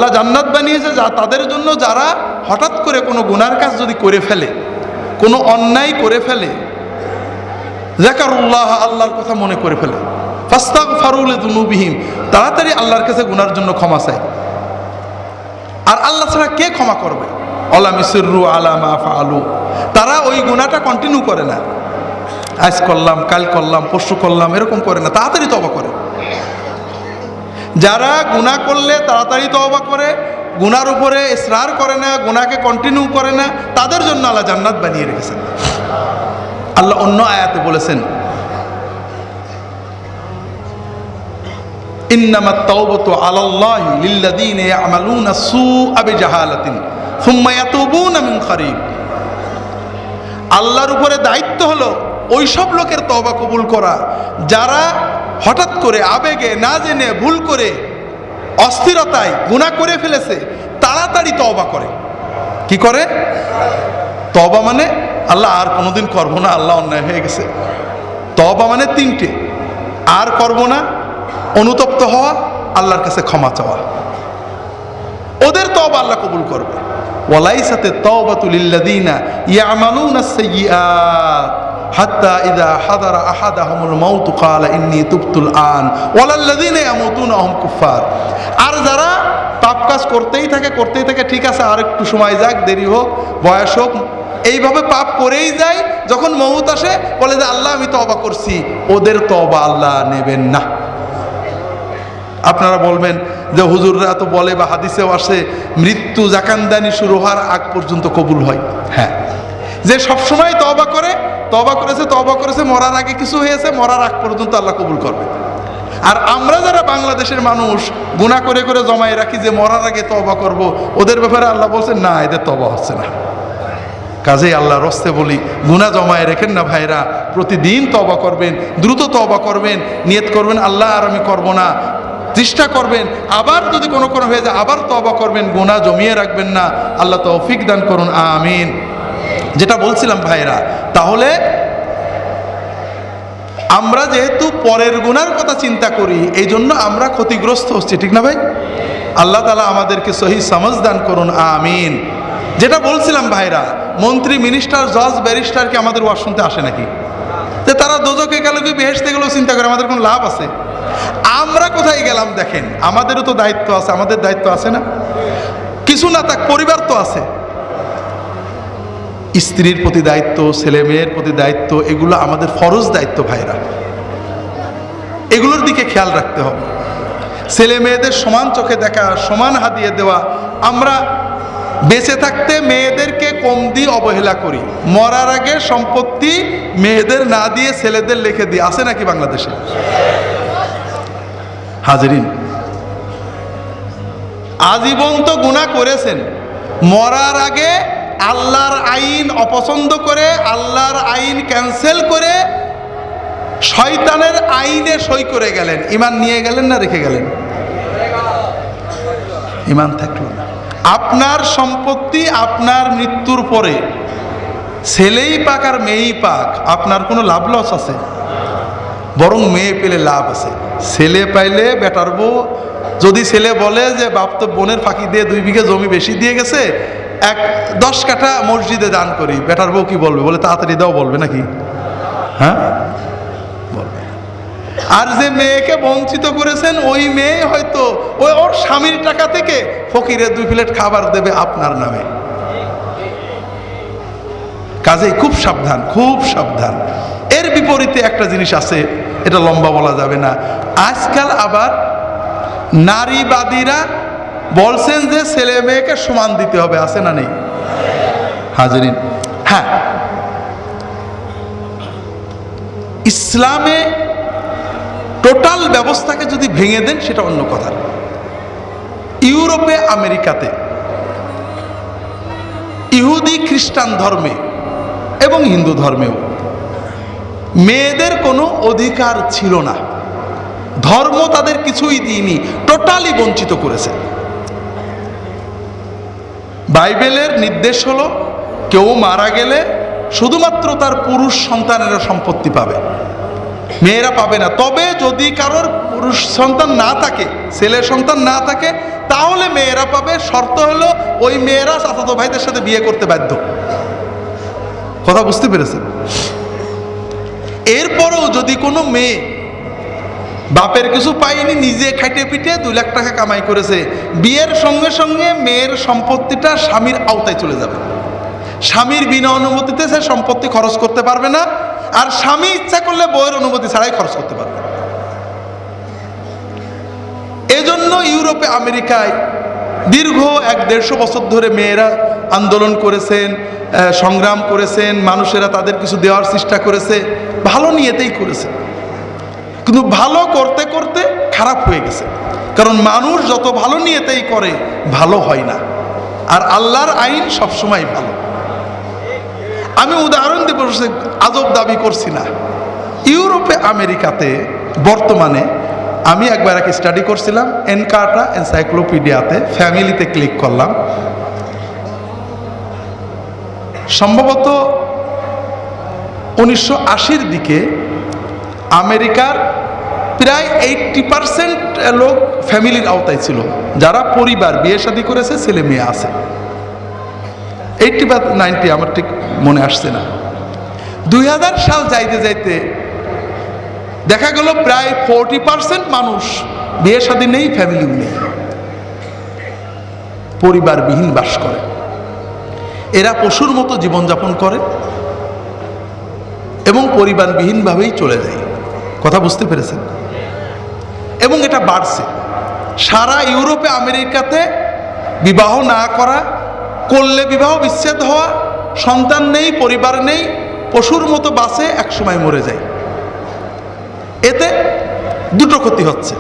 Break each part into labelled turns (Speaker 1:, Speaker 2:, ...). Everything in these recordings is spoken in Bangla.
Speaker 1: আল্লাহ জান্নাত বানিয়েছে যা তাদের জন্য যারা হঠাৎ করে কোনো গুনার কাজ যদি করে ফেলে, কোনো অন্যায় করে ফেলে, যাকারুল্লাহ, আল্লাহর কথা মনে করে ফেলে, ফাস্তাগফারু লিযুনুবিহিম, তাড়াতাড়ি আল্লাহর কাছে গুনার জন্য ক্ষমা চায়। আর আল্লাহ ছাড়া কে ক্ষমা করবে? আলাম ইসরু আলা মা ফাআলু, তারা ওই গুনাহটা কন্টিনিউ করে না, আজ করলাম, কাল করলাম, পরশু করলাম, এরকম করে না, তাড়াতাড়ি তওবা করে। যারা গুনাহ করলে তাড়াতাড়ি তওবা করে, গুনার উপরে ইসরার করে না, গুনাহকে কন্টিনিউ করে না, তাদের জন্য আল্লাহ জান্নাত বানিয়ে রেখেছেন। আল্লাহ অন্য আয়াতে বলেছেন, ইন্নামাত তাওবাতু আলাল্লাহি লিল্লাযীনা ইয়ামালুনা সুআ বিজাহালাতিন সুম্মা ইয়াতুবুনা মিন করিব। আল্লাহর উপরে দায়িত্ব হলো ওই সব লোকের তওবা কবুল করা যারা হঠাৎ করে আবেগে, না জেনে, ভুল করে, অস্থিরতায় গুনাহ করে ফেলেছে, তাড়াতাড়ি তওবা করে। কি করে? তওবা মানে আল্লাহ আর কোনোদিন করবো না, আল্লাহ অন্যায় হয়ে গেছে। তওবা মানে তিনটে, আর করবো না, অনুতপ্ত হওয়া, আল্লাহর কাছে ক্ষমা চাওয়া। ওদের তওবা আল্লাহ কবুল করবে। ওয়ালাইসাতে তাওবাতু লিল্লাযীনা ইয়ামালুনা সাইয়্যাত হাত্তা ইযা হাদারা আহাদাহুমুল মাউত ক্বালা ইন্নী তুবতুল আন ওয়ালাল্লাযীনা ইয়ামুতুনা হুম কুফার। আর যারা পাপ কাজ করতেই থাকে, ঠিক আছে আর একটু সময় যাক, দেরি হোক, বয়স হোক, এইভাবে পাপ করেই যায়, যখন মউত আসে বলে যে আল্লাহ আমি তওবা করছি, ওদের তওবা আল্লাহ নেবেন না। আপনারা বলবেন যে হুজুররা তো বলে বা হাদিসেও আসে মৃত্যু জাকান্দানি শুরু হওয়ার আগ পর্যন্ত কবুল হয়। হ্যাঁ, যে সবসময় তওবা করেছে, মরার আগে কিছু হয়েছে, মরার আগ পর্যন্ত আল্লাহ কবুল করবে। আর আমরা যারা বাংলাদেশের মানুষ গুনাহ করে করে জমায় রাখি যে মরার আগে তওবা করব, ওদের ব্যাপারে আল্লাহ বলছেন না, এদের তওবা হচ্ছে না। কাজেই আল্লাহর রস্তে বলি, গুনাহ জমায় রেখেন না ভাইরা, প্রতিদিন তওবা করবেন, দ্রুত তওবা করবেন, নিয়ত করবেন আল্লাহ আর আমি করব না, চেষ্টা করবেন, আবার যদি কোনো হয়ে যায় আবার তওবা করবেন, গুনাহ জমিয়ে রাখবেন না। আল্লাহ তৌফিক দান করুন, আমিন। যেটা বলছিলাম ভাইরা, তাহলে আমরা যেহেতু পরের গুনার কথা চিন্তা করি, এই জন্য আমরা ক্ষতিগ্রস্ত হচ্ছি, ঠিক না ভাই? আল্লাহ তাআলা আমাদেরকে সহি সমাজ দান করুন, আমিন। যেটা বলছিলাম ভাইরা, মন্ত্রী, মিনিস্টার, জজ, ব্যারিস্টার কি আমাদের ওয়াজ শুনতে আসে নাকি? যে তারা দোজখে গেল কি বেহেশতে গেলেও চিন্তা করে, আমাদের কোনো লাভ আছে? আমরা কোথায় গেলাম দেখেন, আমাদেরও তো দায়িত্ব আছে, আমাদের দায়িত্ব আছে না? কিছু না থাক, পরিবার তো আছে, স্ত্রীর প্রতি দায়িত্ব, ছেলে মেয়ের প্রতি দায়িত্ব, এগুলো আমাদের ফরজ দায়িত্ব ভাইরা, এগুলোর দিকে খেয়াল রাখতে হবে। ছেলে মেয়েদের সমান চোখে দেখা, সমান হাদিয়ে দেওয়া। আমরা বেঁচে থাকতে মেয়েদেরকে কম দিয়ে অবহেলা করি, মরার আগে সম্পত্তি মেয়েদের না দিয়ে ছেলেদের লিখে দিই, আছে নাকি বাংলাদেশে? হাজরিন, আজীবন তো গুনাহ করেছেন, মরার আগে আল্লাহর আইন অপছন্দ করে, আল্লাহর আইন ক্যান্সেল করে শয়তানের আইনে সই করে গেলেন। ঈমান নিয়ে গেলেন না রেখে গেলেন? ঈমান থাকলো না। আপনার সম্পত্তি আপনার মৃত্যুর পরে ছেলেই পাক আর মেয়েই পাক, আপনার কোনো লাভ লস আছে? বরং মেয়ে পেলে লাভ আছে। ছেলে পাইলে বেটার বউ, যদি ছেলে বলে যে বাপ তো বোনের ফাঁকি দিয়ে 2 বিঘা জমি বেশি দিয়ে গেছে, 10 কাঠা মসজিদে দান করি, বেটার বউ কি বলবে? বলে তাড়াতাড়ি দাও বলবে নাকি? হ্যাঁ, বলবে। আর যে মেয়েকে বঞ্চিত করেছেন, ওই মেয়ে হয়তো ওর স্বামীর টাকা থেকে ফকিরের 2 প্লেট খাবার দেবে আপনার নামে। কাজেই খুব সাবধান, খুব সাবধান। এর বিপরীতে একটা জিনিস আছে, এটা লম্বা বলা যাবে না। আজকাল আবার নারীবাদীরা বলছেন যে ছেলে মেয়েকে সমান দিতে হবে, আছে না নেই? হাজরিন, হ্যাঁ, ইসলামে টোটাল ব্যবস্থাকে যদি ভেঙে দেন সেটা অন্য কথা। ইউরোপে, আমেরিকাতে, ইহুদি খ্রিস্টান ধর্মে এবং হিন্দু ধর্মেও মেয়েদের কোনো অধিকার ছিল না। ধর্ম তাদের কিছুই দিইনি, টোটালি বঞ্চিত করেছে। বাইবেলের নির্দেশ হলো কেউ মারা গেলে শুধুমাত্র তার পুরুষ সন্তানেরা সম্পত্তি পাবে, মেয়েরা পাবে না। তবে যদি কারোর পুরুষ সন্তান না থাকে, ছেলে সন্তান না থাকে, তাহলে মেয়েরা পাবে। শর্ত হলো ওই মেয়েরা চাচাতো ভাইদের সাথে বিয়ে করতে বাধ্য। কথা বুঝতে পেরেছেন? এরপরেও যদি কোনো মেয়ে বাপের কিছু পায়নি, নিজে খাইটে পিটে 2 লাখ টাকা কামাই করেছে, বিয়ের সঙ্গে সঙ্গে মেয়ের সম্পত্তিটা স্বামীর আওতায় চলে যাবে। স্বামীর বিনা অনুমতিতে সে সম্পত্তি খরচ করতে পারবে না, আর স্বামী ইচ্ছা করলে বউয়ের অনুমতি ছাড়াই খরচ করতে পারবে। এজন্য ইউরোপে, আমেরিকায় দীর্ঘ 1-150 বছর ধরে মেয়েরা আন্দোলন করেছেন, সংগ্রাম করেছেন, মানুষেরা তাদের কিছু দেওয়ার চেষ্টা করেছে, ভালো নিয়েতেই করেছে। কিন্তু ভালো করতে করতে খারাপ হয়ে গেছে, কারণ মানুষ যত ভালো নিয়েতেই করে ভালো হয় না, আর আল্লাহর আইন সবসময় ভালো। আমি উদাহরণ দিব, আজব দাবি করছি না। ইউরোপে, আমেরিকাতে বর্তমানে আমি একবার এক স্টাডি করছিলাম, এনকার্টা এনসাইক্লোপিডিয়াতে, ফ্যামিলিতে ক্লিক করলাম। সম্ভবত 1980-র দিকে আমেরিকার প্রায় 80% লোক ফ্যামিলির আওতায় ছিল, যারা পরিবার, বিয়ে শাদী করেছে, ছেলে মেয়ে আছে। 80 বা 90 আমার ঠিক মনে আসছে না। 2000 সাল যাইতে যাইতে দেখা গেল প্রায় 40% মানুষ বিয়ে শাদী নেই, ফ্যামিলি নেই, পরিবারবিহীন বাস করে। এরা পশুর মতো জীবনযাপন করে এবং পরিবারবিহীনভাবেই চলে যায়। কথা বুঝতে পেরেছেন? এবং এটা বাড়ছে সারা ইউরোপে, আমেরিকাতে। বিবাহ না করা, করলে বিবাহ বিচ্ছেদ হওয়া, সন্তান নেই, পরিবার নেই, পশুর মতো বাঁচে, একসময় মরে যায়। এতে দুটো ক্ষতি হচ্ছে।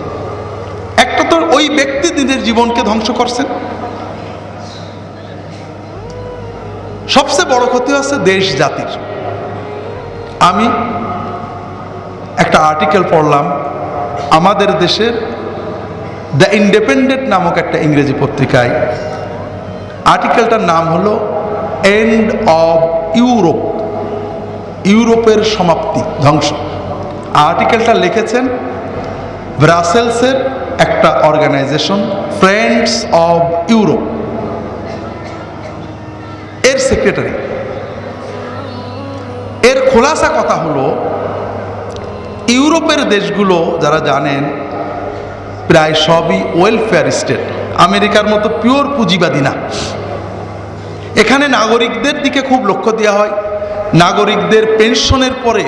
Speaker 1: একটা তো ওই ব্যক্তি নিজের জীবনকে ধ্বংস করছেন, সবচেয়ে বড় ক্ষতি হচ্ছে দেশ জাতির। আমি একটা আর্টিকেল পড়লাম আমাদের দেশের দ্য ইন্ডিপেন্ডেন্ট নামক একটা ইংরেজি পত্রিকায়। আর্টিকেলটার নাম হলো এন্ড অব ইউরোপ, ইউরোপের সমাপ্তি, ধ্বংস। আর্টিকেলটা লিখেছেন ব্রাসেলসের একটা অর্গানাইজেশন, ফ্রেন্ডস অব ইউরোপ, এর সেক্রেটারি। এর খোলাসা কথা হলো, ইউরোপের দেশগুলো যারা জানেন প্রায় সবই ওয়েলফেয়ার স্টেট, আমেরিকার মতো পিওর পুঁজিবাদী না। এখানে নাগরিকদের দিকে খুব লক্ষ্য দেওয়া হয়। নাগরিকদের পেনশনের পরে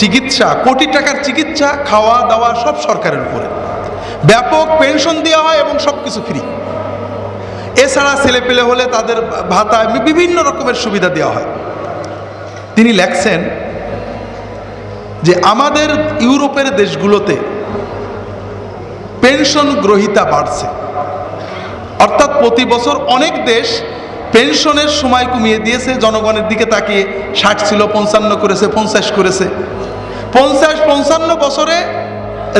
Speaker 1: চিকিৎসা, কোটি টাকার চিকিৎসা, খাওয়া দাওয়া সব সরকারের উপরে, ব্যাপক পেনশন দেওয়া হয় এবং সব কিছু ফ্রি। এছাড়া ছেলে পেলে হলে তাদের ভাতা, বিভিন্ন রকমের সুবিধা দেওয়া হয়। তিনি লেখছেন যে আমাদের ইউরোপের দেশগুলোতে পেনশন গ্রহীতা বাড়ছে, অর্থাৎ প্রতি বছর অনেক দেশ পেনশনের সময় কমিয়ে দিয়েছে। জনগণের দিকে তাকিয়ে 60 ছিল 55 করেছে, 50 করেছে। 50-55 বছরে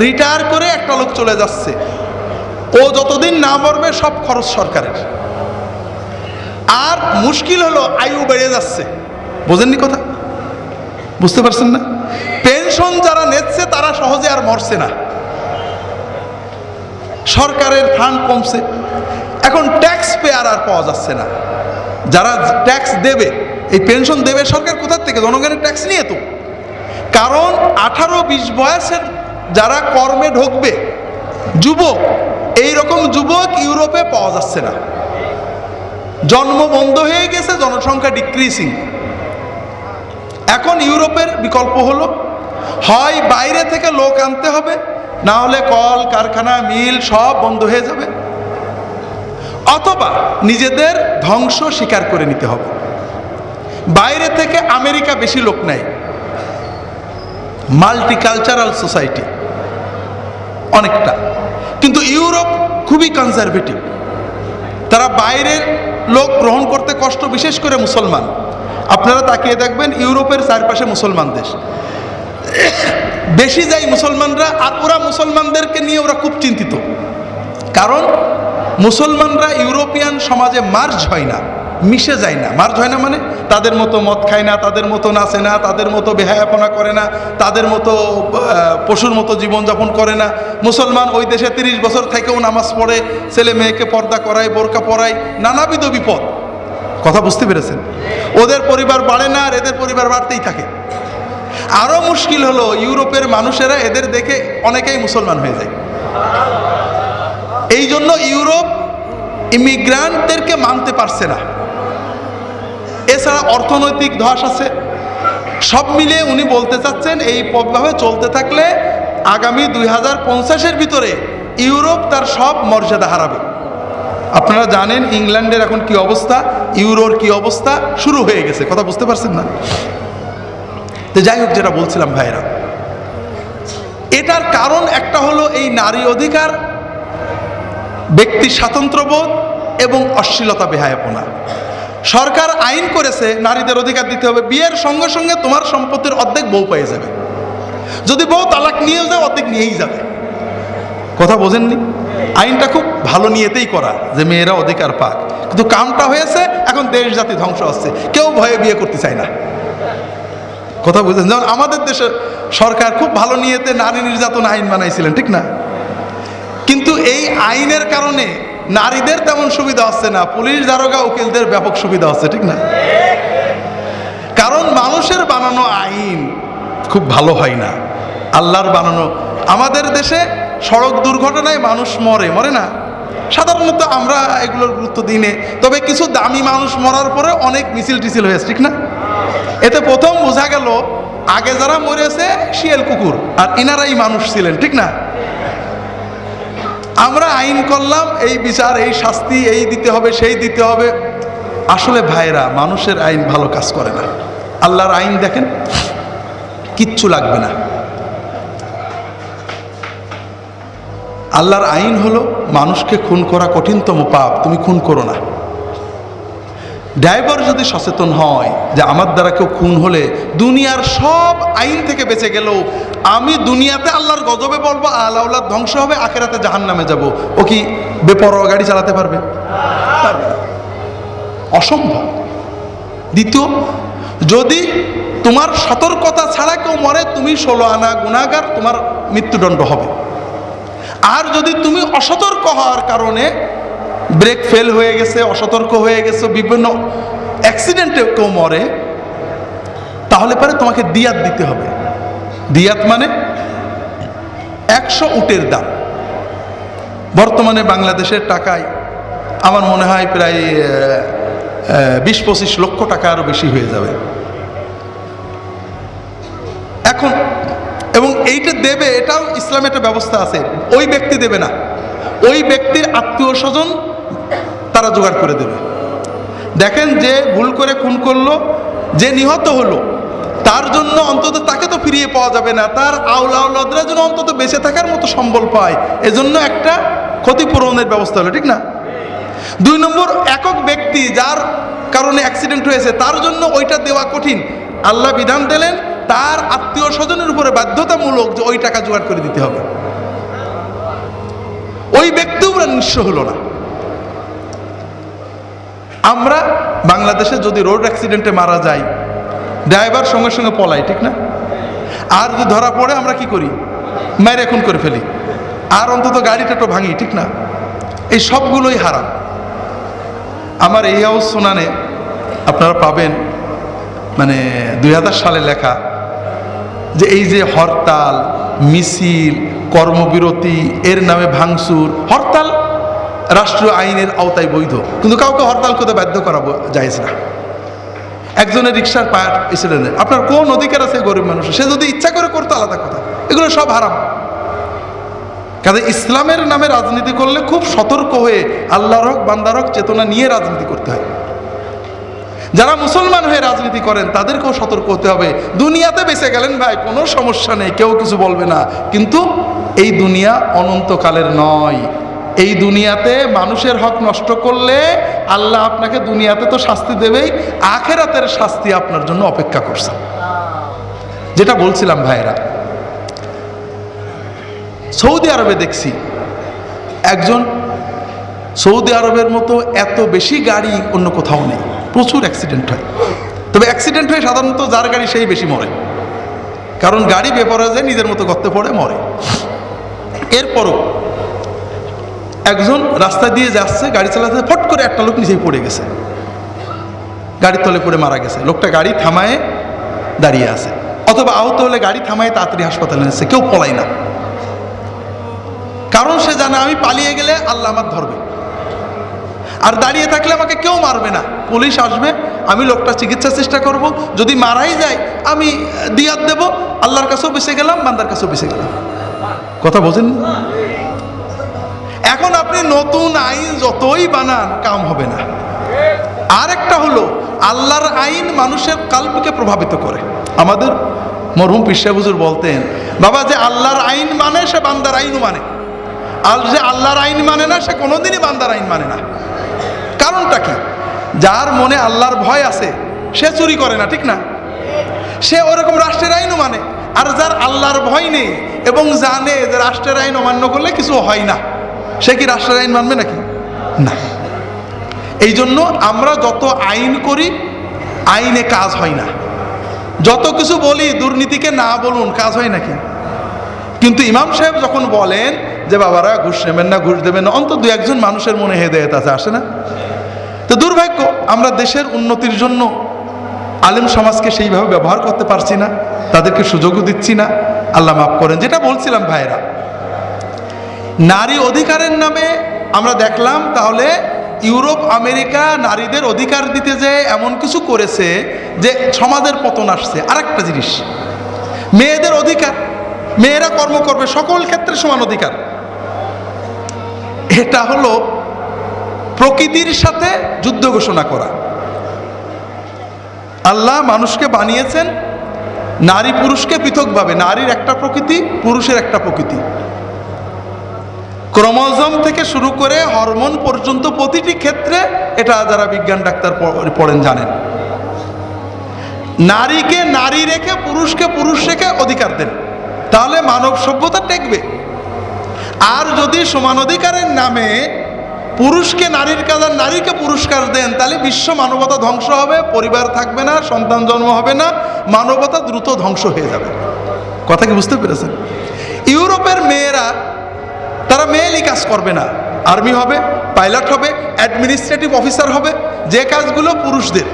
Speaker 1: রিটায়ার করে একটা লোক চলে যাচ্ছে, ও যতদিন না মরবে সব খরচ সরকারের। আর মুশকিল হলো আয়ু বেড়ে যাচ্ছে। বোঝেননি কথা? বুঝতে পারছেন না? পেনশন যারা নিচ্ছে তারা সহজে আর মরছে না, সরকারের ফান্ড কমছে। এখন ট্যাক্স পেয়ার আর পাওয়া যাচ্ছে না। যারা ট্যাক্স দেবে, এই পেনশন দেবে সরকার কোথার থেকে? জনগণের ট্যাক্স নিয়ে তো। কারণ 18-20 বয়সের যারা কর্মে ঢুকবে, যুবক, এই রকম যুবক ইউরোপে পাওয়া যাচ্ছে না। জন্ম বন্ধ হয়ে গেছে, জনসংখ্যা ডিক্রিজিং। এখন ইউরোপের বিকল্প হলো হয় বাইরে থেকে লোক আনতে হবে, না হলে কল কারখানা মিল সব বন্ধ হয়ে যাবে, অথবা নিজেদের ধ্বংস স্বীকার করে নিতে হবে। বাইরে থেকে আমেরিকা বেশি লোক নেয়, মাল্টিকালচারাল সোসাইটি অনেকটা, কিন্তু ইউরোপ খুবই কনজারভেটিভ। তারা বাইরের লোক গ্রহণ করতে কষ্ট, বিশেষ করে মুসলমান। আপনারা তাকিয়ে দেখবেন ইউরোপের চারপাশে মুসলমান দেশ, বেশি যায় মুসলমানরা, আর ওরা মুসলমানদেরকে নিয়ে ওরা খুব চিন্তিত। কারণ মুসলমানরা ইউরোপিয়ান সমাজে মার্জ হয় না, মিশে যায় না, মার্জ হয় না, মানে তাদের মতো মদ খায় না, তাদের মতো নাচে না, তাদের মতো বেহায়াপনা করে না, তাদের মতো পশুর মতো জীবনযাপন করে না। মুসলমান ওই দেশে 30 বছর থেকেও নামাজ পড়ে, ছেলে মেয়েকে পর্দা করায়, বোরকা পরায়, নানাবিধ বিপদ। কথা বুঝতে পেরেছেন? ওদের পরিবার বাড়ে না, আর এদের পরিবার বাড়তেই থাকে। আরও মুশকিল হলো ইউরোপের মানুষেরা এদের দেখে অনেকেই মুসলমান হয়ে যায়। এই জন্য ইউরোপ ইমিগ্রান্টদেরকে মানতে পারছে না। এছাড়া অর্থনৈতিক ধস আছে, সব মিলিয়ে উনি বলতে চাচ্ছেন এই পথভাবে চলতে থাকলে আগামী 2050-এর ভিতরে ইউরোপ তার সব মর্যাদা হারাবে। আপনারা জানেন ইংল্যান্ডের এখন কি অবস্থা, ইউরোর কি অবস্থা শুরু হয়ে গেছে। কথা বুঝতে পারছেন না? তো যাই হোক, যেটা বলছিলাম ভাইরা, এটার কারণ একটা হলো এই নারী অধিকার, ব্যক্তি স্বাতন্ত্র্যবোধ এবং অশ্লীলতা, বেহায়াপনা। সরকার আইন করেছে নারীদের অধিকার দিতে হবে, বিয়ের সঙ্গে সঙ্গে তোমার সম্পত্তির অর্ধেক বউ পেয়ে যাবে, যদি বউ তালাক নিয়েও যায় অর্ধেক নিয়েই যাবে। কথা বোঝেননি? আইনটা খুব ভালো নিয়েতেই করা যে মেয়েরা অধিকার পাক, কিন্তু কামটা হয়েছে এখন দেশ জাতি ধ্বংস হচ্ছে, কেউ ভয়ে বিয়ে করতে চায় না। কথা বুঝেন? যেমন আমাদের দেশের সরকার খুব ভালো নিয়েতে নারী নির্যাতন আইন বানাইছিলেন, ঠিক না? কিন্তু এই আইনের কারণে নারীদের তেমন সুবিধা হচ্ছে না, পুলিশ দারোগা উকিলদের ব্যাপক সুবিধা হচ্ছে, ঠিক না? কারণ মানুষের বানানো আইন খুব ভালো হয় না, আল্লাহর বানানো। আমাদের দেশে সড়ক দুর্ঘটনায় মানুষ মরে না, সাধারণত আমরা এগুলোর গুরুত্ব দিই না, তবে কিছু দামি মানুষ মরার পরে অনেক মিছিল টিছিল হয়েছে, ঠিক না? এতে প্রথম বোঝা গেল আগে যারা মরেছে শিয়াল কুকুর, আর ইনারাই মানুষ ছিলেন, ঠিক না? আমরা আইন করলাম, এই বিচার, এই শাস্তি, এই দিতে হবে, সেই দিতে হবে। আসলে ভাইরা, মানুষের আইন ভালো কাজ করে না। আল্লাহর আইন দেখেন, কিচ্ছু লাগবে না। আল্লাহর আইন হলো মানুষকে খুন করা কঠিনতম পাপ, তুমি খুন করো না। ড্রাইভার যদি সচেতন হয় যে আমার দ্বারা কেউ খুন হলে দুনিয়ার সব আইন থেকে বেঁচে গেলেও আমি দুনিয়াতে আল্লাহর গজবে পড়বো, আল্লাহ ধ্বংস হবে, আখেরাতে জাহান্নামে যাব, ও কি বেপরোয়া গাড়ি চালাতে পারবে? অসম্ভব। দ্বিতীয়, যদি তোমার সতর্কতা ছাড়া কেউ মরে, তুমি 16 আনা গুনাহগার, তোমার মৃত্যুদণ্ড হবে। আর যদি তুমি অসতর্ক হওয়ার কারণে ব্রেক ফেল হয়ে গেছে, অসতর্ক হয়ে গেছে, বিভিন্ন অ্যাক্সিডেন্টে কেউ মরে, তাহলে পরে তোমাকে দিয়াত দিতে হবে। দিয়াত মানে 100 উটের দাম। বর্তমানে বাংলাদেশের টাকায় আমার মনে হয় প্রায় 20-25 লক্ষ টাকা, আরও বেশি হয়ে যাবে এখন। এবং এইটা দেবে, এটাও ইসলামে একটা ব্যবস্থা আছে, ওই ব্যক্তি দেবে না, ওই ব্যক্তির আত্মীয় স্বজন তারা জোগাড় করে দেবে। দেখেন, যে ভুল করে খুন করলো, যে নিহত হলো, তার জন্য অন্তত তাকে তো ফিরিয়ে পাওয়া যাবে না, তার আওলাদরা যেন অন্তত বেঁচে থাকার মতো সম্বল পায়, এজন্য একটা ক্ষতিপূরণের ব্যবস্থা হলো, ঠিক না? 2 নম্বর, একক ব্যক্তি যার কারণে অ্যাক্সিডেন্ট হয়েছে তার জন্য ওইটা দেওয়া কঠিন, আল্লাহ বিধান দিলেন তার আত্মীয় স্বজনের উপরে বাধ্যতামূলক যে ওই টাকা জোগাড় করে দিতে হবে। ওই ব্যক্তিও নিঃস্ব হলো না। আমরা বাংলাদেশে যদি রোড অ্যাক্সিডেন্টে মারা যাই, ড্রাইভার সঙ্গে সঙ্গে পলাই, ঠিক না? আর যদি ধরা পড়ে আমরা কি করি? মাইরে খুন করে ফেলি, আর অন্তত গাড়িটা তো ভাঙি, ঠিক না? এই সবগুলোই হারাম। আমার এই হাউস সুনানে আপনারা পাবেন, মানে 2000 সালে লেখা, যে এই যে হরতাল, মিছিল, কর্মবিরতি, এর নামে ভাঙচুর। হরতাল রাষ্ট্রীয় আইনের আওতায় বৈধ, কিন্তু কাউকে হরতাল করতে বাধ্য করা যায়জ না। একজনের রিক্সার পায়ার এক্সিডেন্ট, আপনার কোন অধিকার আছে গরিব মানুষের? সে যদি ইচ্ছা করে করতো আলাদা কথা, এগুলো সব হারাম। কাজে ইসলামের নামে রাজনীতি করলে খুব সতর্ক হয়ে আল্লাহর হক বান্দার হক চেতনা নিয়ে রাজনীতি করতে হয়। যারা মুসলমান হয়ে রাজনীতি করেন তাদেরকেও সতর্ক হতে হবে। দুনিয়াতে বেঁচে গেলেন ভাই, কোনো সমস্যা নেই, কেউ কিছু বলবে না, কিন্তু এই দুনিয়া অনন্তকালের নয়। এই দুনিয়াতে মানুষের হক নষ্ট করলে আল্লাহ আপনাকে দুনিয়াতে তো শাস্তি দেবেই, আখেরাতের শাস্তি আপনার জন্য অপেক্ষা করছে। যেটা বলছিলাম ভাইরা, সৌদি আরবে দেখছি একজন সৌদি আরবের মতো এত বেশি গাড়ি অন্য কোথাও নেই, প্রচুর অ্যাক্সিডেন্ট হয়। তবে অ্যাক্সিডেন্ট হয়ে সাধারণত যার গাড়ি সেই বেশি মরে, কারণ গাড়ি বেপরোয়া নিজের মতো গর্তে পড়ে মরে। এরপরও একজন রাস্তা দিয়ে যাচ্ছে, গাড়ি চালাতে, ফট করে একটা লোক নিচেই পড়ে গেছে, গাড়ির তলে পড়ে মারা গেছে। লোকটা গাড়ি থামায়ে দাঁড়িয়ে আছে, অথবা আহত হলে গাড়ি থামায় তাড়াতাড়ি হাসপাতালে নিচ্ছে, কেউ পলায় না। কারণ সে জানে আমি পালিয়ে গেলে আল্লাহ আমার ধরবে, আর দাঁড়িয়ে থাকলে আমাকে কেউ মারবে না, পুলিশ আসবে, আমি লোকটা চিকিৎসার চেষ্টা করব, যদি মারাই যায় আমি দিয়াত দেব, আল্লাহর কাছেও বেঁচে গেলাম, বান্দার কাছেও বেঁচে গেলাম। কথা বোঝেন? এখন আপনি নতুন আইন যতই বানান কাম হবে না। আর একটা হলো আল্লাহর আইন মানুষের কালবকে প্রভাবিত করে। আমাদের মরহুম পীর সাহেব হুজুর বলতেন, বাবা যে আল্লাহর আইন মানে সে বান্দার আইনও মানে, আর যে আল্লাহর আইন মানে না সে কোনোদিনই বান্দার আইন মানে না। কারণটা কি? যার মনে আল্লাহর ভয় আছে সে চুরি করে না, ঠিক না? সে ওরকম রাষ্ট্রের আইনও মানে। আর যার আল্লাহর ভয় নেই এবং জানে যে রাষ্ট্রের আইন অমান্য করলে কিছু হয় না, সে কি রাষ্ট্রের আইন মানবে নাকি? না। এই জন্য আমরা যত আইন করি আইনে কাজ হয় না, যত কিছু বলি দুর্নীতিকে না বলুন, কাজ হয় নাকি? কিন্তু ইমাম সাহেব যখন বলেন যে বাবারা ঘুষ নেবেন না, ঘুষ দেবেন না, অন্তত দু একজন মানুষের মনে হেদায়েত আছে, আসে না? তো দুর্ভাগ্য আমরা দেশের উন্নতির জন্য আলেম সমাজকে সেইভাবে ব্যবহার করতে পারছি না, তাদেরকে সুযোগও দিচ্ছি না। আল্লাহ মাফ করেন। যেটা বলছিলাম ভাইরা, নারী অধিকারের নামে আমরা দেখলাম তাহলে ইউরোপ আমেরিকা নারীদের অধিকার দিতে যে এমন কিছু করেছে যে সমাজের পতন আসছে। আরেকটা জিনিস, মেয়েদের অধিকার, মেয়েরা কর্ম করবে, সকল ক্ষেত্রে সমান অধিকার, এটা হলো প্রকৃতির সাথে যুদ্ধ ঘোষণা করা। আল্লাহ মানুষকে বানিয়েছেন নারী পুরুষকে পৃথকভাবে, নারীর একটা প্রকৃতি, পুরুষের একটা প্রকৃতি। ক্রোমোজোম থেকে শুরু করে হরমোন পর্যন্ত প্রতিটি ক্ষেত্রে, এটা যারা বিজ্ঞান ডাক্তার পড়েন জানেন। নারীকে নারী রেখে পুরুষকে পুরুষ রেখে অধিকার দেন, তাহলে মানব সভ্যতা টেকবে। আর যদি সমান অধিকারের নামে পুরুষকে নারীর কাজ আর নারীকে পুরস্কার দেন, তাহলে বিশ্ব মানবতা ধ্বংস হবে, পরিবার থাকবে না, সন্তান জন্ম হবে না, মানবতা দ্রুত ধ্বংস হয়ে যাবে। কথা কি বুঝতে পেরেছেন? ইউরোপের মেয়েরা, তারা মেয়েলি কাজ করবে না, আর্মি হবে, পাইলট হবে, অ্যাডমিনিস্ট্রেটিভ অফিসার হবে, যে কাজগুলো পুরুষদের,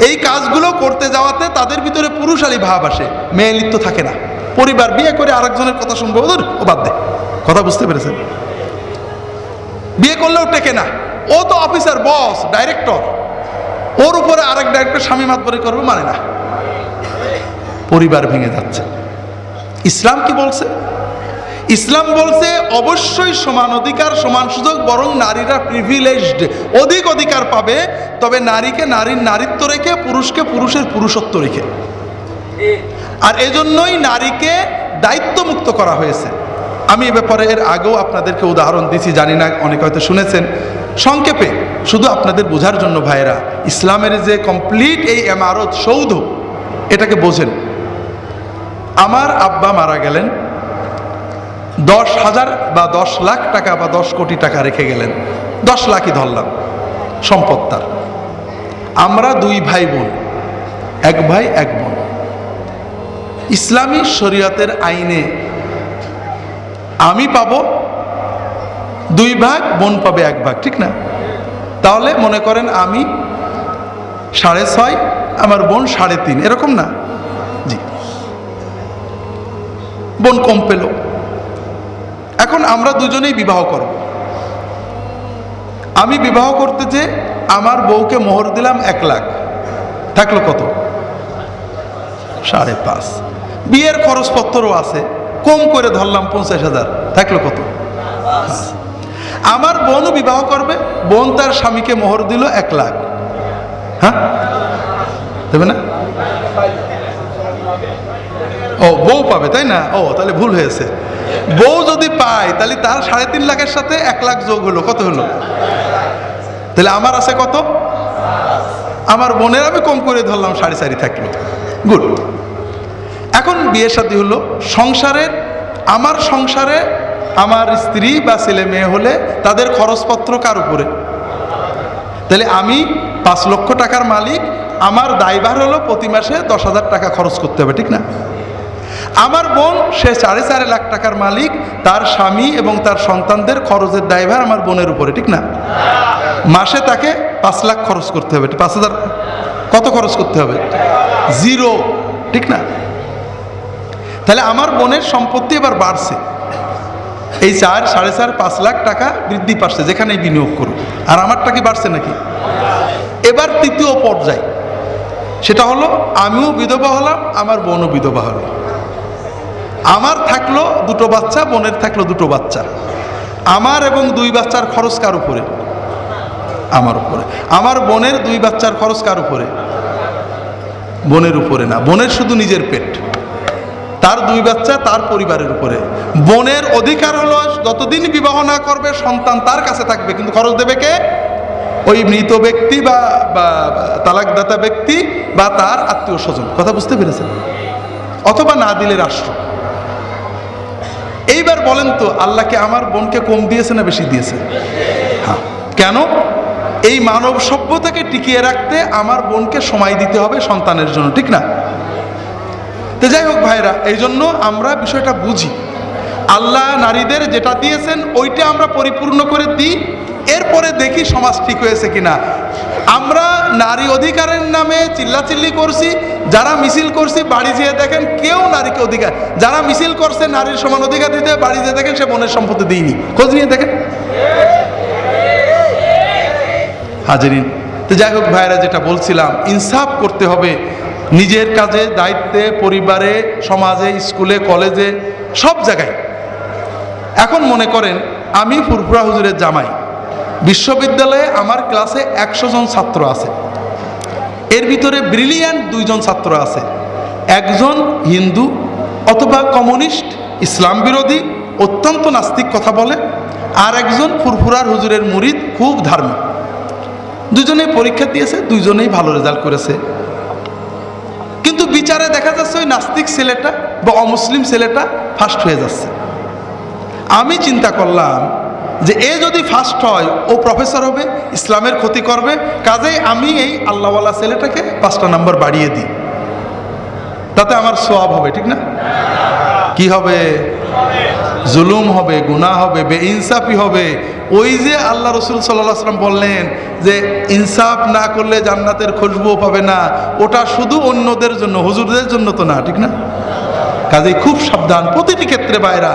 Speaker 1: এই কাজগুলো করতে যাওয়াতে তাদের ভিতরে পুরুষালী ভাব আসে, মেয়েলিত্ব থাকে না। পরিবার বিয়ে করে আরেকজনের কথা শুনবে, ওদের ও বাদ দে। কথা বুঝতে পেরেছেন? বিয়ে করলেও টেকে না, ও তো অফিসার, বস, ডাইরেক্টর, ওর উপরে আরেক ডাইরেক্টর স্বামী মাতবরি করবে, মানে না। পরিবার ভেঙে যাচ্ছে। ইসলাম কি বলছে? ইসলাম বলছে অবশ্যই সমান অধিকার, সমান সুযোগ, বরং নারীরা প্রিভিলেজড, অধিক অধিকার পাবে, তবে নারীকে নারীর নারীত্ব রেখে, পুরুষকে পুরুষের পুরুষত্ব রেখে। আর এজন্যই নারীকে দায়িত্বমুক্ত করা হয়েছে। আমি এ ব্যাপারে এর আগেও আপনাদেরকে উদাহরণ দিছি, জানি না অনেকে হয়তো শুনেছেন। সংক্ষেপে শুধু আপনাদের বোঝার জন্য ভাইয়েরা, ইসলামের যে কমপ্লিট এই ইমারত, সৌধ, এটাকে বোঝেন। আমার আব্বা মারা গেলেন, 10,000 বা 10 লাখ টাকা বা 10 কোটি টাকা রেখে গেলেন, 10 লাখই ধরলাম সম্পদ তার। আমরা 2 ভাই বোন, 1 ভাই 1 বোন। ইসলামী শরীয়তের আইনে আমি পাবো 2 ভাগ, বোন পাবে 1 ভাগ, ঠিক না? তাহলে মনে করেন আমি 6.5, আমার বোন 3.5, এরকম না? জি, বোন কম পেল। এখন আমরা দুজনেই বিবাহ করব। আমি বিবাহ করতে যে আমার বউকে মোহর দিলাম 1 লাখ, থাকলো কত? 5.5। বিয়ের খরচপত্রও আছে, কম করে ধরলাম 50,000, থাকলো কত? আমার বোনও বিবাহ করবে, বোন তার স্বামীকে মোহর দিল 1 লাখ, হ্যাঁ দেবে না? ও, বউ পাবে, তাই না? ও, তাহলে ভুল হয়েছে। বউ যদি পায় তাহলে তার 3.5 লাখের সাথে 1 লাখ যোগ হলো, কত হলো? তাহলে আমার আছে কত? আমার বোনের আমি কম করে ধরলাম 4.5 থাকলো, গুড। এখন বিয়ে শাদী হলো, সংসারের, আমার সংসারে আমার স্ত্রী বা ছেলে মেয়ে হলে তাদের খরচপত্র কার উপরে? তাহলে আমি 5 লক্ষ টাকার মালিক, আমার দায়ভার হলো প্রতি মাসে 10,000 টাকা খরচ করতে হবে, ঠিক না? আমার বোন সে 4.5 লাখ টাকার মালিক, তার স্বামী এবং তার সন্তানদের খরচের দায়ভার আমার বোনের উপরে, ঠিক না? মাসে তাকে 5 লাখ খরচ করতে হবে, 5,000 কত খরচ করতে হবে? 0, ঠিক না? তাহলে আমার বোনের সম্পত্তি এবার বাড়ছে, এই 4, 4.5, 5 লাখ টাকা বৃদ্ধি পাচ্ছে যেখানেই বিনিয়োগ করুক, আর আমারটা কি বাড়ছে নাকি? এবার তৃতীয় পর্যায়, সেটা হলো আমিও বিধবা হলাম, আমার বোনও বিধবা হলো। আমার থাকলো 2টো বাচ্চা, বোনের থাকলো 2টো বাচ্চা। আমার এবং 2 বাচ্চার খরচ কার উপরে? আমার উপরে। আমার বোনের 2 বাচ্চার খরচ কার উপরে? বোনের উপরে না, বোনের শুধু নিজের পেট, তার 2 বাচ্চা তার পরিবারের উপরে। বোনের অধিকার হলো যতদিন বিবাহ না করবে সন্তান তার কাছে থাকবে, কিন্তু খরচ দেবে কে? ওই মৃত ব্যক্তি বা তালাকদাতা ব্যক্তি বা তার আত্মীয় স্বজন। কথা বুঝতে পেরেছেন? অথবা না দিলে রাষ্ট্র। এইবার বলেন তো, আল্লাহকে আমার বোনকে কম দিয়েছে না বেশি দিয়েছে? হ্যাঁ। কেন? এই মানব সভ্যতাকে টিকিয়ে রাখতে আমার বোনকে সময় দিতে হবে সন্তানের জন্য, ঠিক না? তো যাই হোক ভাইরা, এই জন্য আমরা বিষয়টা বুঝি, আল্লাহ নারীদের যেটা দিয়েছেন ওইটা আমরা পরিপূর্ণ করে দিই, এরপরে দেখি সমাজ ঠিক হয়েছে কিনা। আমরা নারী অধিকারের নামে চিল্লাচিল্লি করছি, যারা মিছিল করছি বাড়ি যেয়ে দেখেন কেউ নারীকে অধিকার, যারা মিছিল করছে নারীর সমান অধিকার দিতে, বাড়ি যেয়ে দেখেন সে বোনের সম্পত্তি দিইনি, খোঁজ নিয়ে দেখেন। হাজিরিন, তো যাই হোক ভাইরা, যেটা বলছিলাম, ইনসাফ করতে হবে নিজের কাজে, দায়িত্বে, পরিবারে, সমাজে, স্কুলে, কলেজে, সব জায়গায়। এখন মনে করেন আমি ফুরফুরা হুজুরের জামাই, বিশ্ববিদ্যালয়ে আমার ক্লাসে 100 জন ছাত্র আছে, এর ভিতরে ব্রিলিয়ান্ট 2 জন ছাত্র আছে, একজন হিন্দু অথবা কমিউনিস্ট, ইসলাম বিরোধী, অত্যন্ত নাস্তিক কথা বলে, আর একজন ফুরফুরার হুজুরের মুরিদ, খুব ধার্মিক। দুজনেই পরীক্ষা দিয়েছে, দুজনেই ভালো রেজাল্ট করেছে, কিন্তু বিচারে দেখা যাচ্ছে ওই নাস্তিক ছেলেটা বা অমুসলিম ছেলেটা ফার্স্ট হয়ে যাচ্ছে। আমি চিন্তা করলাম যে এ যদি ফার্স্ট হয় ও প্রফেসর হবে, ইসলামের ক্ষতি করবে, কাজেই আমি এই আল্লাহওয়ালা ছেলেটাকে 5টা নাম্বার বাড়িয়ে দিই, তাতে আমার সওয়াব হবে, ঠিক না? কি হবে? জুলুম হবে, গুনাহ হবে, বেইনসাফি হবে। ওই যে আল্লাহ রসুল সাল্লাল্লাহু আলাইহি ওয়াসাল্লাম বললেন যে ইনসাফ না করলে জান্নাতের খুশবুও পাবে না, ওটা শুধু অন্যদের জন্য, হুজুরদের জন্য তো না, ঠিক না? কাজেই খুব সাবধান প্রতিটি ক্ষেত্রে ভাইরা।